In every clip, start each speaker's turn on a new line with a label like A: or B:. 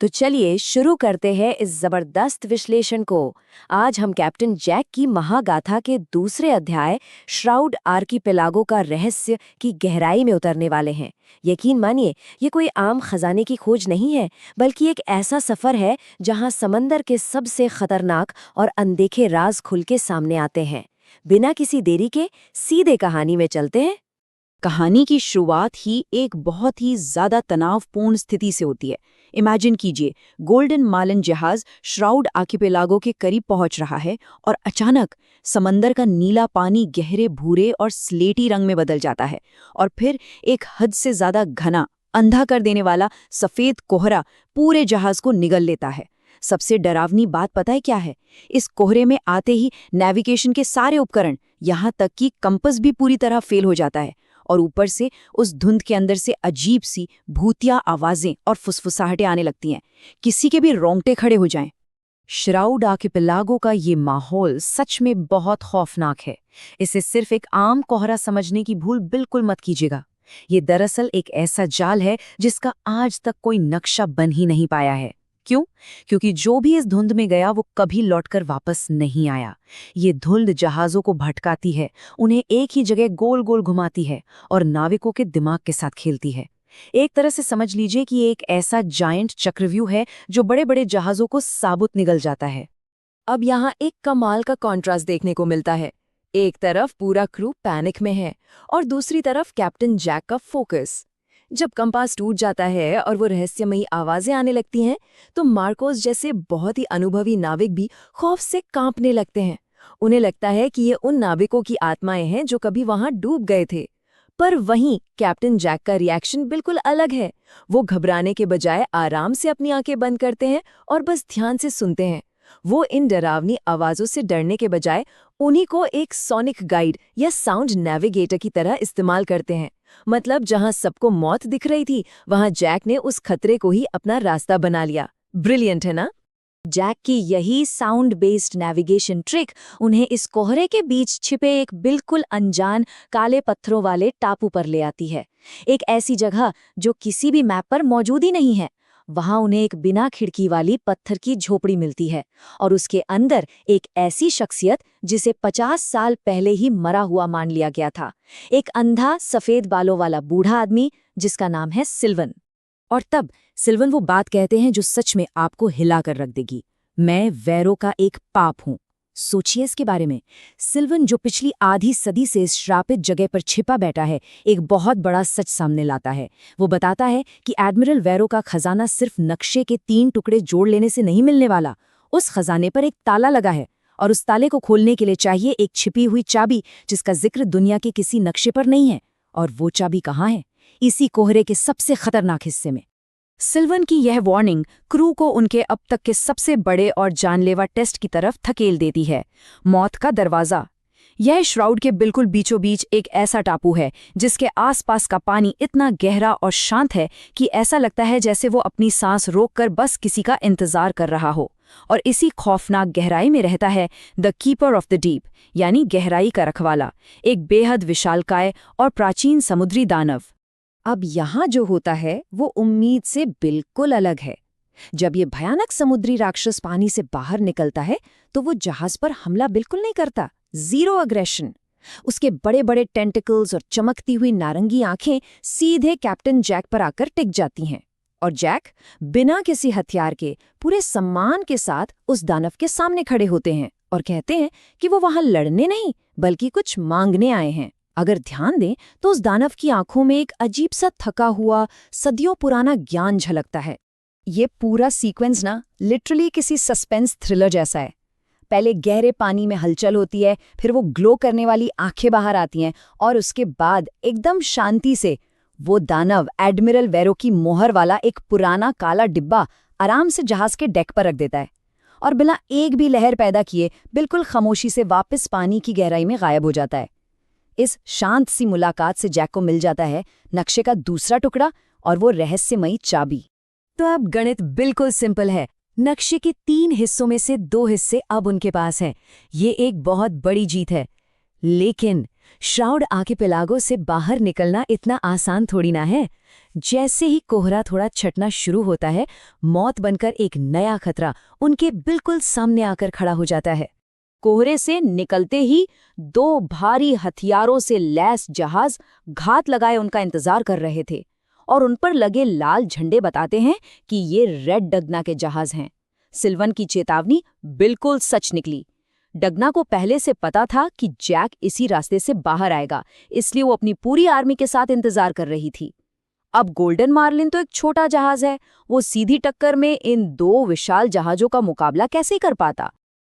A: तो चलिए शुरू करते हैं इस जबरदस्त विश्लेषण को। आज हम कैप्टन जैक की महागाथा के दूसरे अध्याय श्राउड आर्किपेलागो का रहस्य की गहराई में उतरने वाले हैं। यकीन मानिए, ये कोई आम खजाने की खोज नहीं है, बल्कि एक ऐसा सफर है जहां समंदर के सबसे खतरनाक और अनदेखे राज खुल के सामने आते हैं। बिना किसी देरी के सीधे कहानी में चलते हैं।
B: कहानी की शुरुआत ही एक बहुत ही ज्यादा तनावपूर्ण स्थिति से होती है। इमेजिन कीजिए, गोल्डन मालन जहाज श्राउड आर्किपेलागो के करीब पहुंच रहा है और अचानक समंदर का नीला पानी गहरे भूरे और स्लेटी रंग में बदल जाता है और फिर एक हद से ज्यादा घना, अंधा कर देने वाला सफेद कोहरा पूरे जहाज को निगल लेता है। सबसे डरावनी बात पता है क्या है? इस कोहरे में आते ही नेविगेशन के सारे उपकरण, यहां तक कि कंपास भी पूरी तरह फेल हो जाता है और ऊपर से उस धुंध के अंदर से अजीब सी भूतिया आवाजें और फुसफुसाहटें आने लगती हैं। किसी के भी रोंगटे खड़े हो जाएं। श्राउड आर्किपेलागो का ये माहौल सच में बहुत खौफनाक है। इसे सिर्फ एक आम कोहरा समझने की भूल बिल्कुल मत कीजिएगा। ये दरअसल एक ऐसा जाल है जिसका आज तक कोई नक्शा बन ही नहीं पाया है। क्यों? क्योंकि जो भी इस धुंध में गया वो कभी लौटकर वापस नहीं आया। ये धुंध जहाज़ों को भटकाती है, उन्हें एक ही जगह गोल गोल घुमाती है और नाविकों के दिमाग के साथ खेलती है। एक तरह से समझ लीजिए कि ये एक ऐसा जायंट चक्रव्यूह है जो बड़े बड़े जहाज़ों को साबुत निगल जाता है।
A: अब यहाँ एक कमाल का कॉन्ट्रास्ट देखने को मिलता है। एक तरफ पूरा क्रू पैनिक में है और दूसरी तरफ कैप्टन जैक का फोकस। जब कंपास टूट जाता है और वो रहस्यमयी आवाजें आने लगती हैं, तो मार्कोस जैसे बहुत ही अनुभवी नाविक भी खौफ से कांपने लगते हैं। उन्हें लगता है कि ये उन नाविकों की आत्माएं हैं जो कभी वहां डूब गए थे। पर वहीं कैप्टन जैक का रिएक्शन बिल्कुल अलग है। वो घबराने के बजाय आराम से अपनी आंखें बंद करते हैं और बस ध्यान से सुनते हैं। वो इन डरावनी आवाजों से डरने के बजाय उन्हीं को एक सोनिक गाइड या साउंड नेविगेटर की तरह इस्तेमाल करते हैं। मतलब जहां सबको मौत दिख रही थी, वहां जैक ने उस खतरे को ही अपना रास्ता बना लिया। ब्रिलियंट है ना?
B: जैक की यही साउंड बेस्ड नेविगेशन ट्रिक उन्हें इस कोहरे के बीच छिपे एक बिल्कुल अनजान काले पत्थरों वाले टापू पर ले आती है। एक ऐसी जगह जो किसी भी मैप पर मौजूद ही नहीं है। वहां उन्हें एक बिना खिड़की वाली पत्थर की झोपड़ी मिलती है और उसके अंदर एक ऐसी शख्सियत जिसे 50 साल पहले ही मरा हुआ मान लिया गया था। एक अंधा सफेद बालों वाला बूढ़ा आदमी जिसका नाम है सिल्वन। और तब सिल्वन वो बात कहते हैं जो सच में आपको हिला कर रख देगी। मैं वैरो का एक पाप हूं। सोचिए इसके बारे में। सिल्वन जो पिछली आधी सदी से इस श्रापित जगह पर छिपा बैठा है, एक बहुत बड़ा सच सामने लाता है। वो बताता है कि एडमिरल वैरो का खजाना सिर्फ नक्शे के 3 टुकड़े जोड़ लेने से नहीं मिलने वाला। उस खजाने पर एक ताला लगा है और उस ताले को खोलने के लिए चाहिए एक छिपी हुई चाबी जिसका जिक्र दुनिया के किसी नक्शे पर नहीं है। और वो चाबी कहाँ है? इसी कोहरे के सबसे खतरनाक हिस्से में। सिल्वन की यह वार्निंग क्रू को उनके अब तक के सबसे बड़े और जानलेवा टेस्ट की तरफ धकेल देती है। मौत का दरवाज़ा। यह श्राउड के बिल्कुल बीचों बीच एक ऐसा टापू है जिसके आसपास का पानी इतना गहरा और शांत है कि ऐसा लगता है जैसे वो अपनी सांस रोककर बस किसी का इंतजार कर रहा हो। और इसी खौफनाक गहराई में रहता है the keeper of the deep, यानी गहराई का रखवाला, एक बेहद विशालकाय और प्राचीन समुद्री दानव। अब यहाँ जो होता है वो उम्मीद से बिल्कुल अलग है। जब ये भयानक समुद्री राक्षस पानी से बाहर निकलता है तो वो जहाज पर हमला बिल्कुल नहीं करता। Zero aggression. उसके बड़े बड़े टेंटिकल्स और चमकती हुई नारंगी आंखें सीधे कैप्टन जैक पर आकर टिक जाती हैं। और जैक बिना किसी हथियार के पूरे सम्मान के साथ उस दानव के सामने खड़े होते हैं और कहते हैं कि वो वहां लड़ने नहीं बल्कि कुछ मांगने आए हैं। अगर ध्यान दें तो उस दानव की आंखों में एक अजीब सा थका हुआ सदियों पुराना ज्ञान झलकता है। ये पूरा सीक्वेंस ना लिटरली किसी सस्पेंस थ्रिलर जैसा है। पहले गहरे पानी में हलचल होती है, फिर वो ग्लो करने वाली आंखें बाहर आती हैं और उसके बाद एकदम शांति से वो दानव एडमिरल वैरो की मोहर वाला एक पुराना काला डिब्बा आराम से जहाज के डेक पर रख देता है और बिना एक भी लहर पैदा किए बिल्कुल खामोशी से वापस पानी की गहराई में गायब हो जाता है। इस शांत सी मुलाकात से जैक को मिल जाता है नक्शे का दूसरा टुकड़ा और वो रहस्यमयी चाबी। तो अब गणित बिल्कुल सिंपल है। नक्शे के 3 हिस्सों में से 2 हिस्से अब उनके पास हैं। ये एक बहुत बड़ी जीत है। लेकिन श्राउड आर्किपेलागो से बाहर निकलना इतना आसान थोड़ी ना है।
A: जैसे ही कोहरा थोड़ा छटना शुरू होता है, मौत बनकर एक नया खतरा उनके बिल्कुल सामने आकर खड़ा हो जाता है।
B: कोहरे से निकलते ही 2 भारी हथियारों से लैस जहाज घात लगाए उनका इंतजार कर रहे थे, और उन पर लगे लाल झंडे बताते हैं कि ये रेड डगना के जहाज हैं। सिल्वन की चेतावनी बिल्कुल सच निकली। डगना को पहले से पता था कि जैक इसी रास्ते से बाहर आएगा, इसलिए वो अपनी पूरी आर्मी के साथ इंतजार कर रही थी। अब गोल्डन मार्लिन तो एक छोटा जहाज है, वो सीधी टक्कर में इन 2 विशाल जहाजों का मुकाबला कैसे कर पाता।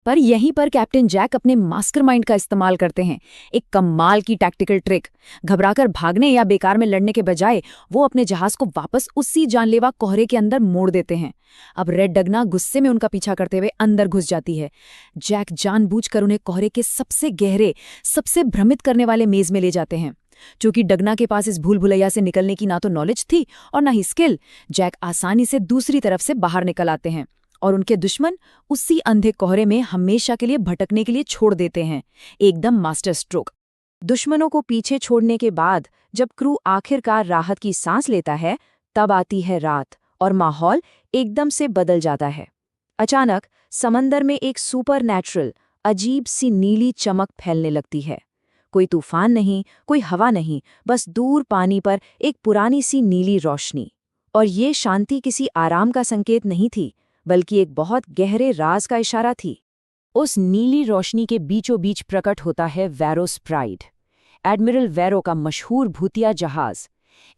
A: पर यहीं पर कैप्टन जैक अपने मास्टरमाइंड का इस्तेमाल करते हैं, एक कमाल की टैक्टिकल ट्रिक। घबराकर भागने या बेकार में लड़ने के बजाय वो अपने जहाज को वापस उसी जानलेवा कोहरे के अंदर मोड़ देते हैं। अब रेड डगना गुस्से में उनका पीछा करते हुए अंदर घुस जाती है। जैक जानबूझकर उन्हें कोहरे के सबसे गहरे, सबसे भ्रमित करने वाले मेज में ले जाते हैं। चूंकि डगना के पास इस भूल भुलैया से निकलने की ना तो नॉलेज थी और ना ही स्किल, जैक आसानी से दूसरी तरफ से बाहर निकल आते हैं और उनके दुश्मन उसी अंधे कोहरे में हमेशा के लिए भटकने के लिए छोड़ देते हैं। एकदम मास्टर स्ट्रोक।
B: दुश्मनों को पीछे छोड़ने के बाद जब क्रू आखिरकार राहत की सांस लेता है, तब आती है रात और माहौल एकदम से बदल जाता है। अचानक समंदर में एक सुपरनैचुरल, अजीब सी नीली चमक फैलने लगती है। कोई तूफान नहीं, कोई हवा नहीं, बस दूर पानी पर एक पुरानी सी नीली रोशनी। और ये शांति किसी आराम का संकेत नहीं थी, बल्कि एक बहुत गहरे राज का इशारा थी।
A: उस नीली रोशनी के बीचों बीच प्रकट होता है वैरोस प्राइड, एडमिरल वैरो का मशहूर भूतिया जहाज।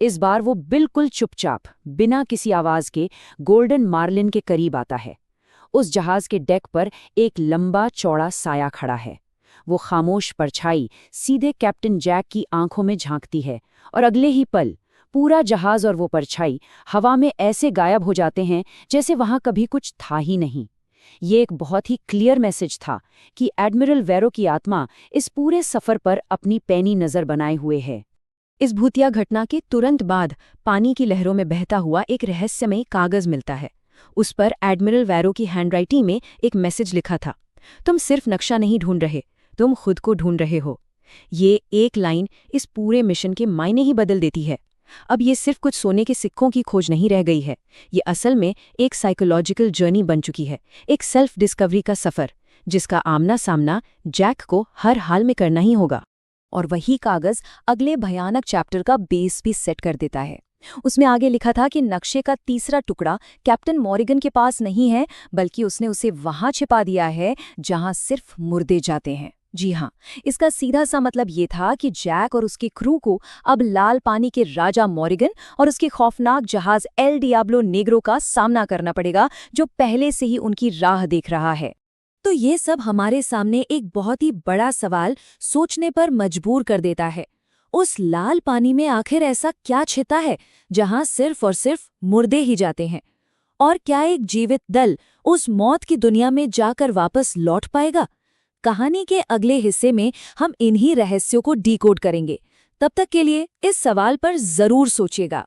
A: इस बार वो बिल्कुल चुपचाप, बिना किसी आवाज के गोल्डन मार्लिन के करीब आता है। उस जहाज के डेक पर एक लंबा चौड़ा साया खड़ा है। वो खामोश परछाई सीधे कैप्टन जैक की आंखों में झांकती है और अगले ही पल पूरा जहाज और वो परछाई हवा में ऐसे गायब हो जाते हैं जैसे वहां कभी कुछ था ही नहीं। ये एक बहुत ही क्लियर मैसेज था कि एडमिरल वैरो की आत्मा इस पूरे सफर पर अपनी पैनी नजर बनाए हुए है। इस भूतिया घटना के तुरंत बाद पानी की लहरों में बहता हुआ एक रहस्यमय कागज मिलता है। उस पर एडमिरल वैरो की हैंडराइटिंग में एक मैसेज लिखा था, तुम सिर्फ नक्शा नहीं ढूंढ रहे, तुम खुद को ढूंढ रहे हो। ये एक लाइन इस पूरे मिशन के मायने ही बदल देती है। अब ये सिर्फ कुछ सोने के सिक्कों की खोज नहीं रह गई है, ये असल में एक साइकोलॉजिकल जर्नी बन चुकी है, एक सेल्फ डिस्कवरी का सफर, जिसका आमना सामना जैक को हर हाल में करना ही होगा। और वही कागज अगले भयानक चैप्टर का बेस भी सेट कर देता है। उसमें आगे लिखा था कि नक्शे का तीसरा टुकड़ा कैप्टन मॉरिगन के पास नहीं है, बल्कि उसने उसे वहां छिपा दिया है जहां सिर्फ मुर्दे जाते हैं। जी हाँ, इसका सीधा सा मतलब ये था कि जैक और उसके क्रू को अब लाल पानी के राजा मॉरिगन और उसके खौफनाक जहाज एल डियाब्लो नेग्रो का सामना करना पड़ेगा, जो पहले से ही उनकी राह देख रहा है। तो ये सब हमारे सामने एक बहुत ही बड़ा सवाल सोचने पर मजबूर कर देता है। उस लाल पानी में आखिर ऐसा क्या छिपा है जहां सिर्फ और सिर्फ मुर्दे ही जाते हैं? और क्या एक जीवित दल उस मौत की दुनिया में जाकर वापस लौट पाएगा? कहानी के अगले हिस्से में हम इन्हीं रहस्यों को डिकोड करेंगे। तब तक के लिए इस सवाल पर जरूर सोचिएगा।